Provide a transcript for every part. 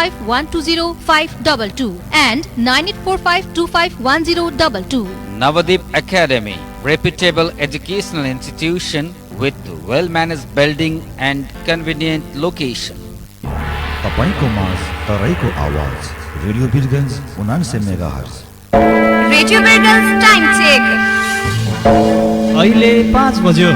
9845120522 and 9845251022. Navadip Academy, reputable educational institution with well-managed building and convenient location. तपाईको माझ तराईको आवाज radio Birgunj 79 megahertz. Radio Birgunj time check अहिले 5 बज्यो।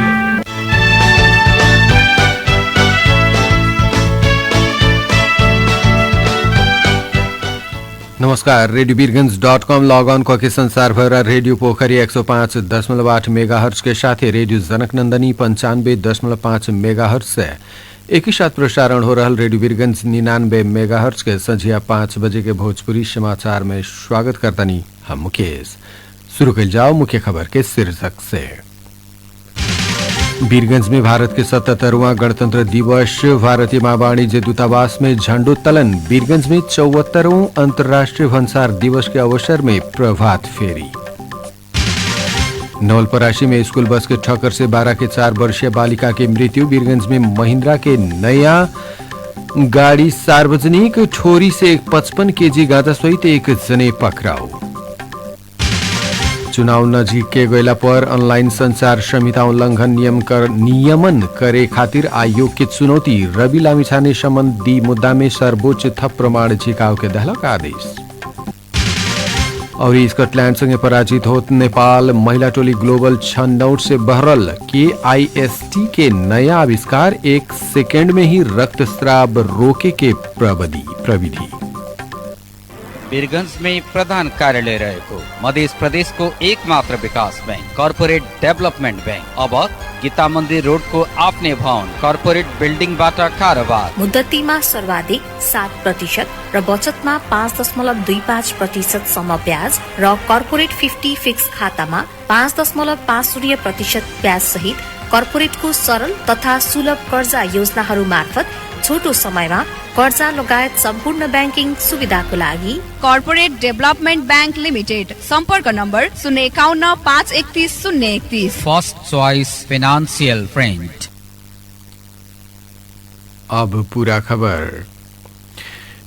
नमस्कार, रेडियो बिरगन्ज.com लॉग ऑन करके संसार भर रेडियो पोखरी 105.8 मेगाहर्ट्ज के साथ रेडियो जनकनंदनी 95.5 मेगाहर्ट्ज से एक ही साथ प्रसारण हो रहा रेडियो बिरगंज 99 मेगाहर्ट्ज के संझिया 5 बजे के भोजपुरी समाचार में स्वागत करतनी हम मुकेश। शुरू कर जाओ मुख्य खबर के शीर्षक से। वीरगंज में भारत के 77वां गणतंत्र दिवस, भारतीय वाणिज्य दूतावास में झंडोत्तोलन। वीरगंज में 74वां अंतर्राष्ट्रीय भंसार दिवस के अवसर में प्रभात फेरी। नवलपरासी में स्कूल बस के ठक्कर से 12 के 4 वर्षीय बालिका की मृत्यु। वीरगंज में महिंद्रा के नया गाड़ी सार्वजनिक ठोरी से 55 केजी गांजा सहित एक जने पकड़ाऊ। चुनाव नजिक के गैला पर ऑनलाइन संचार संहिता उल्लंघन नियमन करे खातिर आयोग की चुनौती। रवि लामिछाने संबंधी मुद्दा में सर्वोच्च थप प्रमाण झिकाव के दहलक आदेश। और स्कॉटलैंड संगे पराजित होत नेपाल महिला टोली ग्लोबल छनौट से बहरल। KIST के नया आविष्कार 1 सेकेंड में ही रक्तस्राव रोके के प्रविधि। वीरगंज में प्रधान कार्यालय रहेको मध्य प्रदेश को एकमात्र विकास बैंक कॉर्पोरेट डेभलपमेंट बैंक अब गीता मन्दिर रोड को आफ्नै भवन कॉर्पोरेट बिल्डिङ बाट कारोबार। मुद्दतीमा सर्वाधिक 7% र बचतमा 5.25% सम्म ब्याज र कॉर्पोरेट 50 फिक्स खातामा 5.50% ब्याज सहित कर्पोरेटको सरल तथा सुलभ कर्जा योजनाहरू मार्फत छोटो समयमा कर्जा लगायत सम्पूर्ण बैंकिङ सुविधाको लागि कॉर्पोरेट डेभलपमेन्ट बैंक लिमिटेड। सम्पर्क number 051 531 031। First choice financial friend. अब पूरा खबर।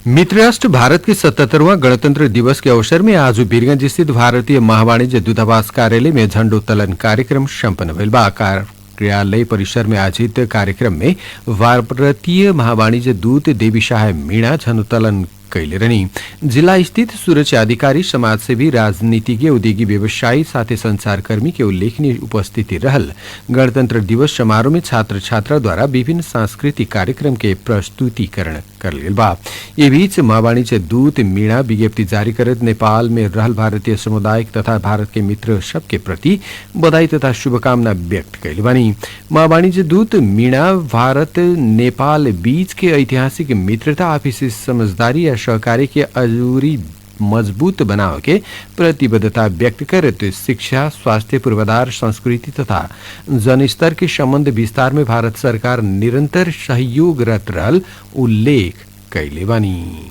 मित्र राष्ट्र भारत के 77वां गणतंत्र दिवस के अवसर में आज वीरगंज स्थित भारतीय महावाणिज्य दूतावास कार्यालय में झंडोत्तोलन कार्यक्रम सम्पन्न भइल बा। कार्यालय परिसर में आयोजित कार्यक्रम में भारतीय महावाणिज्य दूत देवी शाह मीणा झंडोत्तोलन कैले रहनी। जिला स्थित सुरक्षा अधिकारी, समाजसेवी, राजनीतिज्ञ, उद्योगी व्यवसायी साथै संचारकर्मी के उल्लेखनीय उपस्थिति रहल। गणतंत्र दिवस समारोह में छात्र छात्रा द्वारा विभिन्न सांस्कृतिक कार्यक्रम के प्रस्तुतिकरण करल गेल बा। ये बीच महावाणिज्य दूत मीणा विज्ञप्ति जारी करत नेपाल में रहल भारतीय समुदाय तथा भारत के मित्र सबके प्रति बधाई तथा शुभकामना व्यक्त कैले बानी। महावाणिज्य दूत मीणा भारत नेपाल बीच के ऐतिहासिक मित्रता, आपसी समझदारी या सहकारी के अजूरी मजबूत बनाव के प्रतिबद्धता व्यक्त करते शिक्षा, स्वास्थ्य, पूर्वाधार, संस्कृति तथा जनस्तर के संबंध विस्तार में भारत सरकार निरंतर सहयोगरत रहल उल्लेख कैले बानी।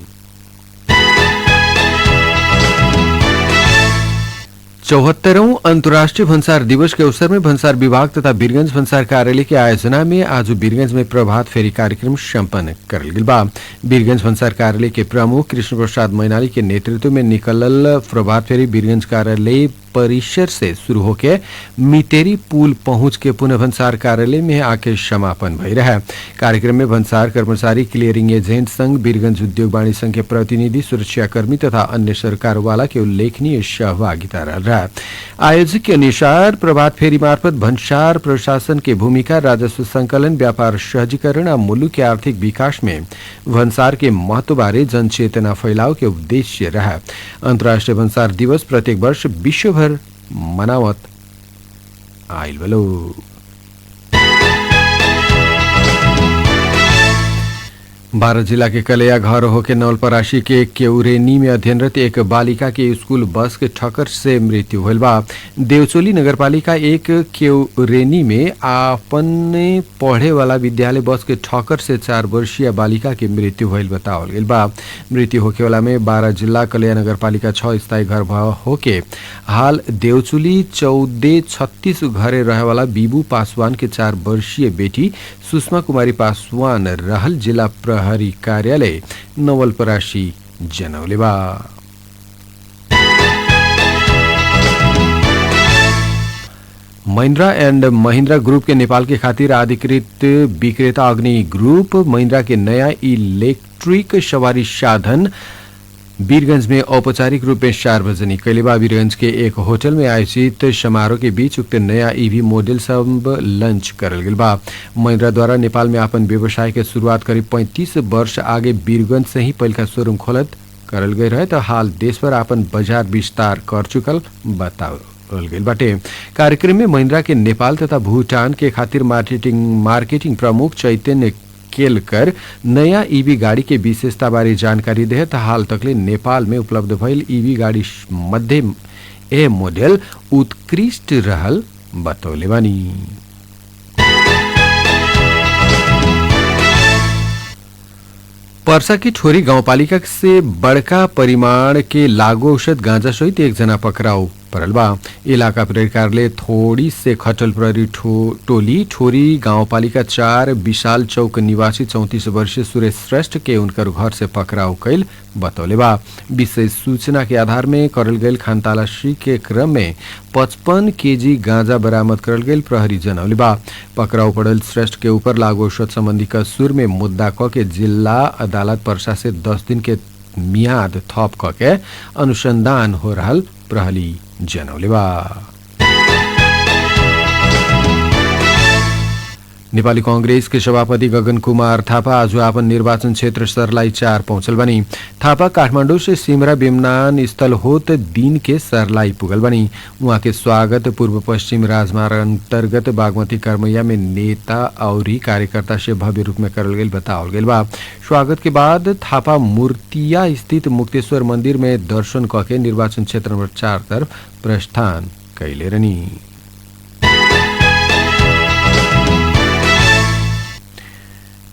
74वां अंतर्राष्ट्रीय भंसार दिवस के अवसर में भंसार विभाग तथा वीरगंज भंसार कार्यालय के आयोजना में आज वीरगंज में प्रभात फेरी कार्यक्रम सम्पन्न करल गेल बा। वीरगंज भंसार कार्यालय के प्रमुख कृष्ण प्रसाद मैनाली के नेतृत्व में निकलल प्रभात फेरी वीरगंज कार्यालय परिसर से शुरू होकर मितेरी पुल पहुंच के पुनः भंसार कार्यालय में आके समापन भई रहा। कार्यक्रम में भंसार कर्मचारी, क्लियरिंग एजेंट संघ, वीरगंज उद्योग वाणिज्य संघ के प्रतिनिधि, सुरक्षाकर्मी तथा अन्य सरकार वाला के उल्लेखनीय सहभागिता रहा। आयोजक के अनुसार प्रभात फेरी मार्फत भंसार प्रशासन के भूमिका, राजस्व संकलन, व्यापार सहजीकरण और मुलुक के आर्थिक विकास में भंसार के महत्व बारे जनचेतना फैलाव के उद्देश्य रहा। अंतर्राष्ट्रीय भंसार दिवस प्रत्येक वर्ष विश्वभर मनावत आइल बलो। बारा जिला के कलैया घर होके नवलपरासी के केउरेनी में अध्ययनरत एक बालिका के स्कूल बस के ठक्कर से मृत्यु भइल बा। देवचोली नगरपालिका एक केउरेनी में आपने पढ़े वाला विद्यालय बस के ठक्कर से 4 वर्षीय बालिका की मृत्यु भइल बतावल गेल बा। मृत्यु होके वाला में बारा जिला कलैया नगरपालिका 6 स्थायी घर होके हाल देवचोली 1436 घरे रहे वाला बीबू पासवान के 4 वर्षीय बेटी सुषमा कुमारी पासवान रहल। जिला प्रहरी कार्यालय नवलपरासी जनौले बा। महिंद्रा एंड महिंद्रा ग्रुप के नेपाल के खातिर अधिकृत विक्रेता अग्नि ग्रुप महिंद्रा के नया इलेक्ट्रिक सवारी साधन वीरगंज में औपचारिक रूप में सार्वजनिक कैले बा। वीरगंज के एक होटल में आयोजित समारोह के बीच उक्त नया ईवी मॉडल सब लॉन्च करल गेल बा। महिंद्रा द्वारा नेपाल में अपन व्यवसाय के शुरुआत करीब 35 वर्ष आगे वीरगंज से ही पहिलका शोरूम खोलत करल गए रहे तो हाल देश भर अपन बाजार विस्तार कर चुकल बतावल गेल बाटे। कार्यक्रम में महिंद्रा के नेपाल तथा भूटान के खातिर मार्केटिंग प्रमुख चैतन्य केलकर नया ईवी गाड़ी के विशेषता बारे जानकारी दे त हाल तकले नेपाल में उपलब्ध भइल ईवी गाड़ी मध्ये ए मोडल उत्कृष्ट रहल बतौले बानी। पर्सा की ठोरी गाउँपालिका से बड़का परिमाण के लागू औषध गांजा सहित एक जना पकड़ाऊ परल बा। इलाका प्रहरी कार्यालय थोड़ी से खटल प्रहरी टोली ठोरी गाउँपालिका 4 विशाल चौक निवासी 34 वर्षीय सुरेश श्रेष्ठ के उनकर घर से पकड़ाऊ कैल बतौले बा। विशेष सूचना के आधार में करल गईल खानतलाशी के क्रम में 55 केजी गांजा बरामद करल गईल प्रहरी जनौले बा। पकड़ाऊ पड़ल श्रेष्ठ के ऊपर लागू औषध संबंधी कसूर में मुद्दा क के जिला अदालत पर्सा से 10 दिन के मियाद थप क के अनुसंधान हो रहल प्रहरी जनौले बा। नेपाली कांग्रेस के सभापति गगन कुमार थापा आज अपन निर्वाचन क्षेत्र सर्लाही 4 पहुंचल बनी। थापा काठमाडौँ से सिमरा विमानन स्थल होत दिन के सर्लाही पुगल बनी। वहां के स्वागत पूर्व पश्चिम राजमार्ग अंतर्गत बागमती कर्मैया में नेता और कार्यकर्ता से भव्य रूप में करल गेल बतावल गेल बा। स्वागत के बाद थापा मूर्तिया स्थित मुक्तेश्वर मंदिर में दर्शन करके निर्वाचन क्षेत्र नंबर 4 तरफ प्रस्थान कैले रहनी।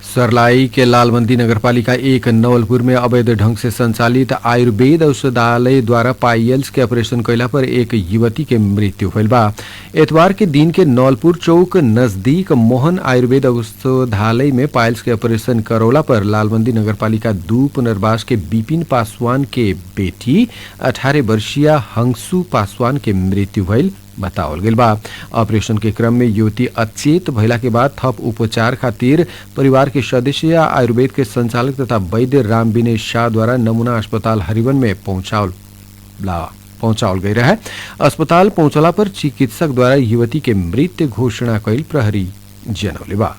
सर्लाही के लालबंदी नगरपालिका 1 नवलपुर में अवैध ढंग से संचालित आयुर्वेद औषधालय द्वारा पाइल्स के ऑपरेशन कैला पर एक युवती के मृत्यु भइल बा। एतवार के दिन के नवलपुर चौक नजदीक मोहन आयुर्वेद औषधालय में पाइल्स के ऑपरेशन करौला पर लालबंदी नगरपालिका 2 पुनर्वास के विपिन पासवान के बेटी 18 वर्षीय हंसू पासवान के मृत्यु भइल बतावल गेल बा। ऑपरेशन के क्रम में युवती अचेत भइला के बाद थप उपचार खातिर परिवार के सदस्य आयुर्वेद के संचालक तथा वैद्य राम विनय शाह द्वारा नमूना अस्पताल हरिवन में पहुंचावल गई रहे। अस्पताल पहुंचला पर चिकित्सक द्वारा युवती के मृत घोषणा कैल प्रहरी जनौले बा।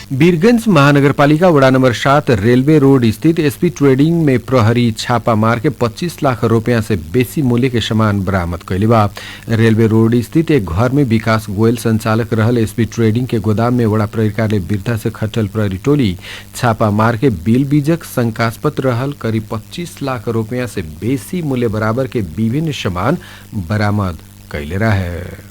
वीरगंज महानगरपालिका वड़ा नंबर 7 रेलवे रोड स्थित एसपी ट्रेडिंग में प्रहरी छापा मार के 25 लाख रुपया से बेसी मूल्य के सामान बरामद कैले बा। रेलवे रोड स्थित एक घर में विकास गोयल संचालक रहल एसपी ट्रेडिंग के गोदाम में वड़ा प्रहरी कार्यालय बिरथा से खटल प्रहरी टोली छापा मार के बिल बीजक शंकास्पद रहल करीब 25 लाख रुपया से बेसी मूल्य बराबर के विभिन्न सामान बरामद कैले रहे।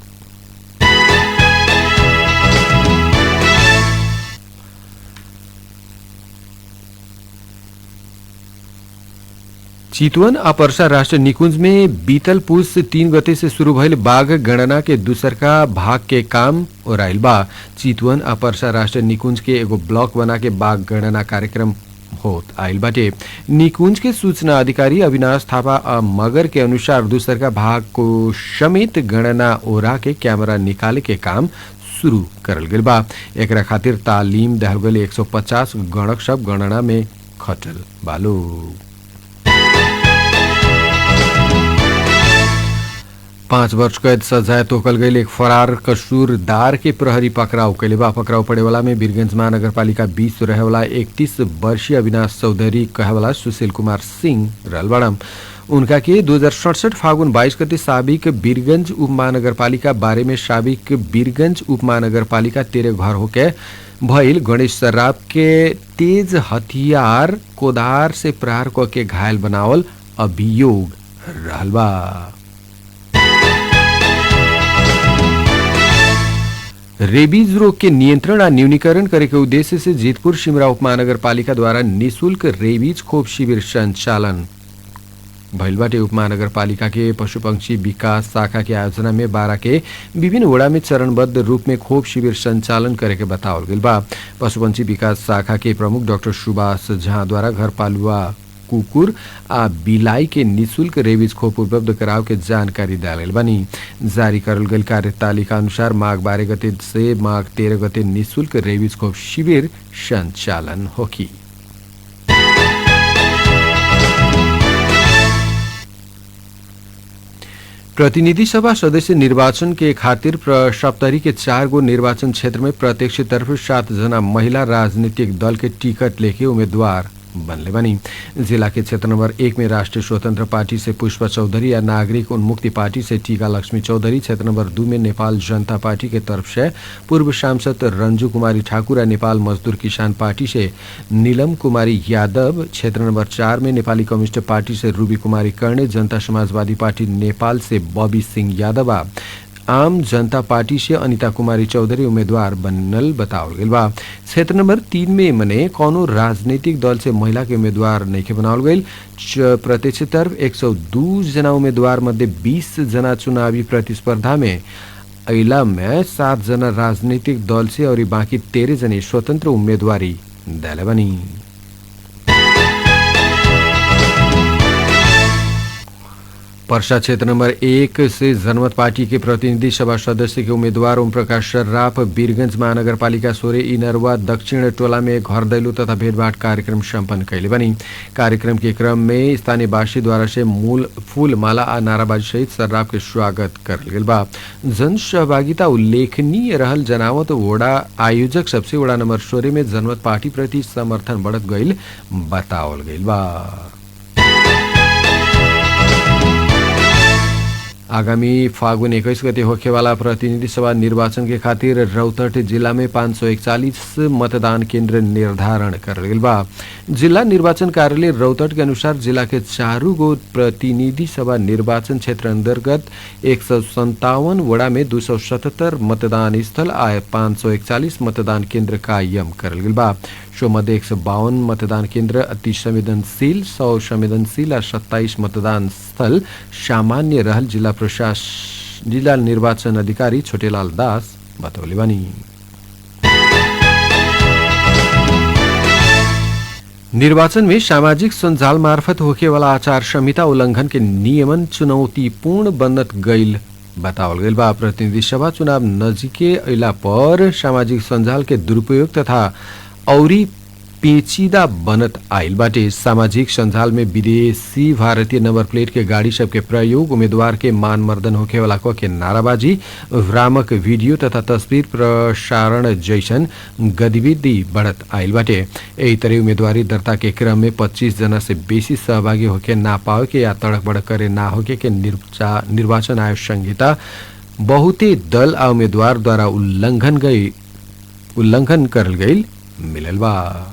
चितवन आ पर्सा राष्ट्रीय निकुंज में बीतल पुस 3 गते से शुरू भइल बाघ गणना के दूसरका भाग के काम ओराइल बा। चितवन आ पर्सा राष्ट्रीय निकुंज के एगो ब्लॉक बना के बाघ गणना कार्यक्रम होत आइल बाटे। निकुंज के सूचना अधिकारी अविनाश थापा मगर के अनुसार दूसरका भाग को समेत गणना ओरा के कैमरा निकाले के काम शुरू करल गेल बा। एकरा खातिर तालीम देहल गेल 150 गणक सब गणना में खटल बालो। 5 वर्ष कैद सजाए तोकल गई एक फरार कसूरदार के प्रहरी पकड़ाव कैले बा। पकड़ाव पड़े वाला में वीरगंज महानगरपालिका 20 रहे वाला 31 वर्षीय अविनाश चौधरी कहे वाला सुशील कुमार सिंह रहल बड़म। उनका के 2067 फागुन 22 गते साबिक वीरगंज उप महानगरपालिका बारे में साबिक वीरगंज उप महानगरपालिका 13 घर होके भइल गणेश सर्राफ के तेज हथियार कोदार से प्रहार करके घायल बनावल अभियोग रहल बा। रेबीज रोग के नियंत्रण और न्यूनीकरण करे के उद्देश्य से जीतपुर सिमरा उप महानगरपालिका द्वारा निःशुल्क रेबीज खोप शिविर संचालन भैलबाटे उपमहानगरपालिका के पशु पंक्षी विकास शाखा की आयोजना में 12 के विभिन्न वड़ा में चरणबद्ध रूप में खोप शिविर संचालन करे के बताओल गइल बा। पशु पंक्षी विकास शाखा के प्रमुख डाक्टर सुभाष झा द्वारा घरपालुआ कुकुर आ बिलाई के निःशुल्क रेबीज खोप उपलब्ध कराव के जानकारी दियाल बनी। जारी करल गई कार्यतालिका अनुसार माघ 12 गते से माघ 13 गते निःशुल्क रेबीज खोप शिविर संचालन होगी। प्रतिनिधि सभा सदस्य निर्वाचन के खातिर सप्तरी के 4 गो निर्वाचन क्षेत्र में प्रत्यक्ष तर्फ 7 जना महिला राजनीतिक दल के टिकट लेके उम्मीदवार बनले बनी। जिला के क्षेत्र नंबर 1 में राष्ट्रीय स्वतंत्र पार्टी से पुष्पा चौधरी या नागरिक उन्मुक्ति पार्टी से टीका लक्ष्मी चौधरी, क्षेत्र नंबर 2 में नेपाल जनता पार्टी के तरफ से पूर्व सांसद रंजू कुमारी ठाकुर, नेपाल मजदूर किसान पार्टी से नीलम कुमारी यादव, क्षेत्र नंबर 4 में नेपाली कम्युनिस्ट पार्टी से रूबी कुमारी कर्णे, जनता समाजवादी पार्टी नेपाल से बबी सिंह यादव, आम जनता पार्टी से अनिता कुमारी चौधरी उम्मीदवार बनल बताओल गइल बा। क्षेत्र नंबर 3 में मने कोनो राजनीतिक दल से महिला के उम्मीदवार नहीं बनावल गइल। प्रत्यक्ष तरफ 102 जना उम्मीदवार मध्ये 20 जना चुनावी प्रतिस्पर्धा में अइला में 7 जना राजनीतिक दल से और बाकी 13 जने स्वतंत्र उम्मीदवारी दिले बनी। पर्सा क्षेत्र नंबर 1 से जनमत पार्टी के प्रतिनिधि सभा सदस्य के उम्मीदवार ओम प्रकाश सर्राफ वीरगंज महानगरपालिका सोरे इनरवा दक्षिण टोला में घर दैलो तथा भेटघाट कार्यक्रम सम्पन्न कैले बनी। कार्यक्रम के क्रम में स्थानीय वासी द्वारा से मूल फूल माला आ नाराबाजी सहित सर्राफ के स्वागत करल गेल बा। जन सहभागिता उल्लेखनीय रहल जनावत वोड़ा आयोजक सबसे वोड़ा नंबर 16 में जनमत पार्टी प्रति समर्थन बढ़त गईल बतावल गईल बा। आगामी फागुन 21 गते होखेवाला प्रतिनिधि सभा निर्वाचन के खातिर रौतहट जिला में 541 मतदान केंद्र निर्धारण करल गेल बा। जिला निर्वाचन कार्यालय रौतहट के अनुसार जिला के 4 गो प्रतिनिधि सभा निर्वाचन क्षेत्र अंतर्गत 157 वड़ा में 277 मतदान स्थल आए 541 मतदान केंद्र कायम करल गेल बा। शो मध्ये 152 मतदान केंद्र अति संवेदनशील, 100 संवेदनशील और 27 मतदान स्थल सामान्य रहल जिला निर्वाचन अधिकारी छोटेलाल दास बतौले बनी। निर्वाचन में सामाजिक संजाल मार्फत होखेवाला आचार संहिता उल्लंघन के नियमन चुनौतीपूर्ण बनत गईल बतावल गईल बा। प्रतिनिधि सभा चुनाव नजिके अइला पर सामाजिक संजाल के दुरुपयोग तथा औरी पेचीदा बनत आइल बाटे। सामाजिक संजाल में विदेशी भारतीय नंबर प्लेट के गाड़ी सबके प्रयोग, उम्मीदवार के मान मर्दन होखे वाला के नाराबाजी, भ्रामक वीडियो तथा तस्वीर प्रसारण जैसन गतिविधि बढ़त आइल बाटे। यही तरह उम्मीदवारी दर्ता के क्रम में 25 जना से बेसी सहभागी होके ना पावे के या तड़क बड़क करे ना होके के निर्वाचन आयोग संहिता बहुते दल आ उम्मीदवार द्वारा उल्लंघन करल गईल मिलल बा।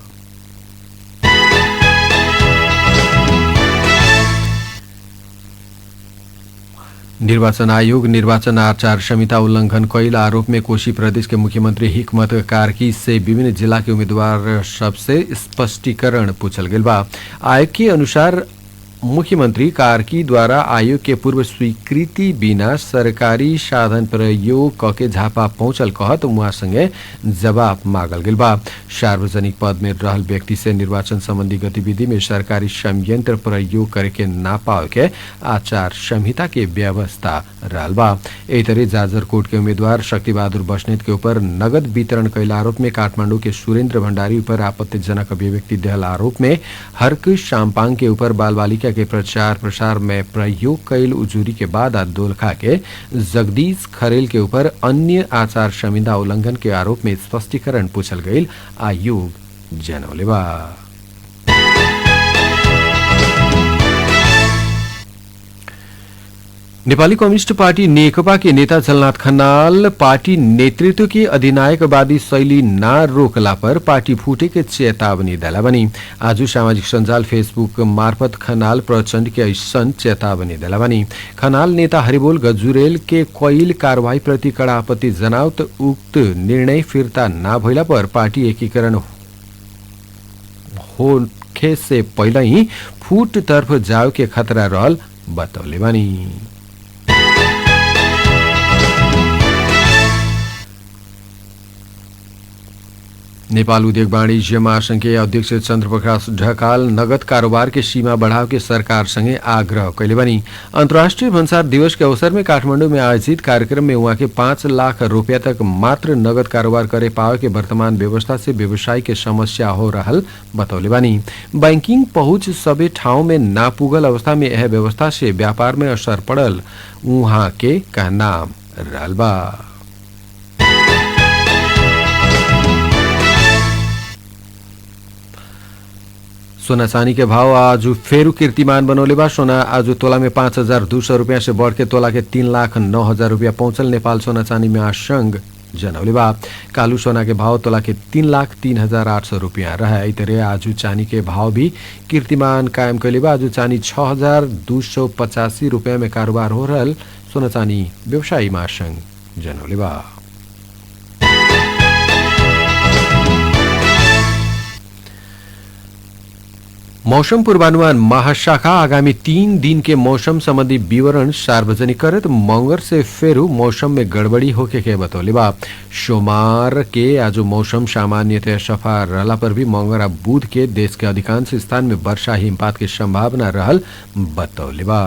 निर्वाचन आयोग निर्वाचन आचार संहिता उल्लंघन कैल आरोप में कोशी प्रदेश के मुख्यमंत्री हिकमत कार्की से विभिन्न जिला के उम्मीदवार सबसे स्पष्टीकरण पूछल गेल बा। आयोग के अनुसार मुख्यमंत्री कार्की द्वारा आयोग के पूर्व स्वीकृति बिना सरकारी साधन प्रयोग कके झापा पहुंचल कहत उहाँ संगे जवाब मांगल गेल बा। सार्वजनिक पद में रहल व्यक्ति से निर्वाचन संबंधी गतिविधि में सरकारी संयंत्र प्रयोग करे के ना पावे के आचार संहिता के व्यवस्था रहल बा। एही तरह जाजरकोट के उम्मीदवार शक्ति बहादुर बस्नेत के ऊपर नगद वितरण कैल आरोप में काठमांडू के सुरेंद्र भंडारी ऊपर आपत्तिजनक अभिव्यक्ति देहल आरोप में हर्क शामपांग के ऊपर बाल बालिका के प्रचार प्रसार में प्रयोग कैल उजूरी के बाद दोलखा के जगदीश खरेल के ऊपर अन्य आचार संहिता उल्लंघन के आरोप में स्पष्टीकरण पूछल गईल आयोग जनौले बा। नेपाली कम्युनिस्ट पार्टी नेकपा के नेता झलनाथ खनाल पार्टी नेतृत्व की अधिनायकवादी शैली न रोकला पर पार्टी फूटे के चेतावनी दिला बनी। आज सामाजिक संजाल फेसबुक मार्फत खनाल प्रचंड के ऐसन चेतावनी दिला बनी। खनाल नेता हरिबोल गजुरेल के कैल कार्रवाई प्रति कड़ा आपत्ति जनावत उक्त निर्णय फिर्ता न भइला पर पार्टी एकीकरण हो होखे से पहले ही फूट तरफ जाओ के खतरा रहल बतौले बानी। नेपाल उद्योग वाणिज्य महासंघ के अध्यक्ष चन्द्रप्रकाश ढकाल नगद कारोबार के सीमा बढ़ाव के सरकार संगे आग्रह कैले बनी। अंतर्राष्ट्रीय भन्सार दिवस के अवसर में काठमांडू में आयोजित कार्यक्रम में उहाँ के 5 लाख रुपया तक मात्र नगद कारोबार करे पावे के वर्तमान व्यवस्था से व्यवसाय के समस्या हो रहल बतौले बानी। बैंकिंग पहुंच सभी ठाउँ में ना पुगल अवस्था में यह व्यवस्था से व्यापार में असर पड़ल उहाँ के कहना रहल बा। सोना चांदी के भाव आज फेरू कीर्तिमान बनौले बा। सोना आज तोला में 5,200 रुपया से बढ़ के तोला के 3,09,000 रुपया पहुंचल नेपाल सोना चांदी महासंघ जनौले बा। कालू सोना के भाव तोला के 3,03,800 रुपया रहे। इतरे आज चांदी के भाव भी कीर्तिमान कायम कैले बा। आज चांदी 6,285 रुपया में कारोबार हो रहल सोना चांदी व्यवसायी महासंघ जनौले बा। मौसम पूर्वानुमान महाशाखा आगामी 3 दिन के मौसम संबंधी विवरण सार्वजनिक करत मंगर से फेरू मौसम में गड़बड़ी होके के बतौले बा। सोमवार के आज मौसम सामान्यतः सफा रहला पर भी मंगर आ बुध के देश के अधिकांश स्थान में वर्षा हिमपात की संभावना रहल बतौले बा।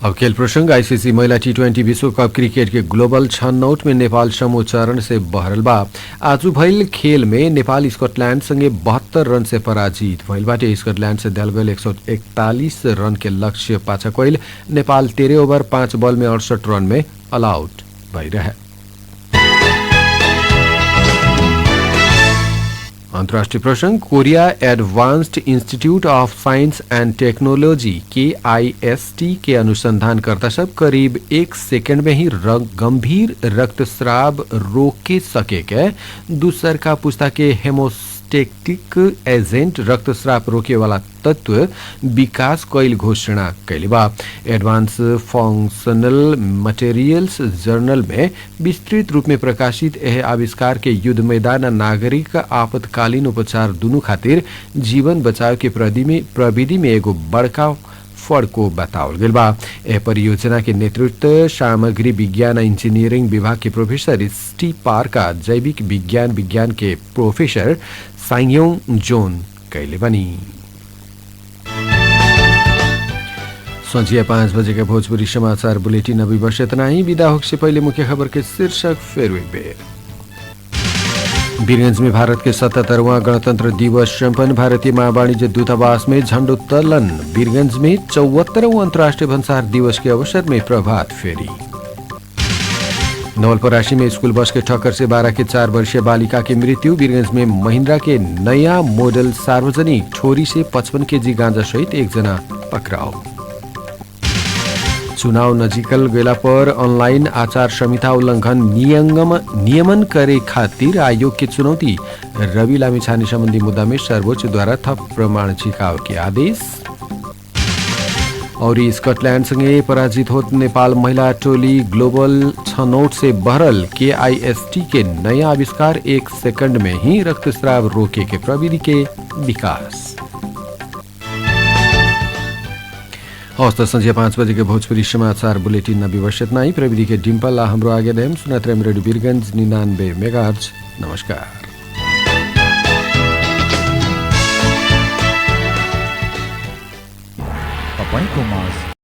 अब खेल प्रसंग आईसीसी महिला T20 विश्व कप क्रिकेट के ग्लोबल छनौट में नेपाल समूह चरण से बहरल बा। आज भइल खेल में नेपाल स्कॉटलैंड संगे 72 रन से पराजित भइल बाटे। स्कॉटलैंड से दियल गयल 141 रन के लक्ष्य पाछा कइल नेपाल 13 ओवर 5 बॉल में 68 रन में ऑल आउट भई रहे। अंतर्राष्ट्रीय प्रसंग Korea advanced institute of science and technology KIST के अनुसंधानकर्ता सब करीब 1 सेकंड में ही गंभीर रक्तस्राव रोके सके के दूसर का पुस्ता के हेमोस्टेटिक एजेंट रक्तस्राव रोके वाला तत्व विकास कैल घोषणा कैले बा। एडवांस फंक्शनल मटेरियल्स जर्नल में विस्तृत रूप में प्रकाशित यह आविष्कार के युद्ध मैदान आ नागरिक आपातकालीन उपचार दुनू खातिर जीवन बचाव के प्रविधि में एगो बड़का फड़को बतावल गेल बा। यह परियोजना के नेतृत्व सामग्री विज्ञान इंजीनियरिंग विभाग के प्रोफेसर स्टीव पार्क आ जैविक विज्ञान के प्रोफेसर साइयोंग जोन कैले बनी। संझिया 5 बजे के भोजपुरी समाचार बुलेटिन अभी बस इतना ही। विदा होने से पहले मुख्य खबर के शीर्षक फिर एक बेर। वीरगंज में भारत के 77वां गणतंत्र दिवस संपन्न। भारतीय महावाणिज्य दूतावास में झंडोत्तोलन। वीरगंज में 74वां अंतर्राष्ट्रीय भन्सार दिवस के अवसर में प्रभात फेरी। नवलपरासी में स्कूल बस के ठक्कर से 12 के 4 वर्षीय बालिका की मृत्यु। वीरगंज में महिंद्रा के नया मॉडल सार्वजनिक ठोरी से 55 केजी गांजा सहित 1 जना पकड़ाओ। चुनाव नजिकल गेला पर ऑनलाइन आचार संहिता उल्लंघन नियमन करे खातिर आयोग की चुनौती। रवि लामिछाने संबंधी मुद्दा में सर्वोच्च द्वारा थप प्रमाण छिकाव के आदेश। और स्कॉटलैंड संगे पराजित होत नेपाल महिला टोली ग्लोबल छनौट से बहरल KIST के नया आविष्कार 1 सेकंड में ही रक्तस्राव रोके के प्रविधि के विकास। हौस्त संझिया 5 बजे के भोजपुरी समाचार बुलेटिन नविवर्षित नहीं। प्रविधि के डिम्पल हाम्रो आगे देम सुनात रेडियो वीरगंज 99 मेगाहर्ट्ज। नमस्कार। तपाईँको माझ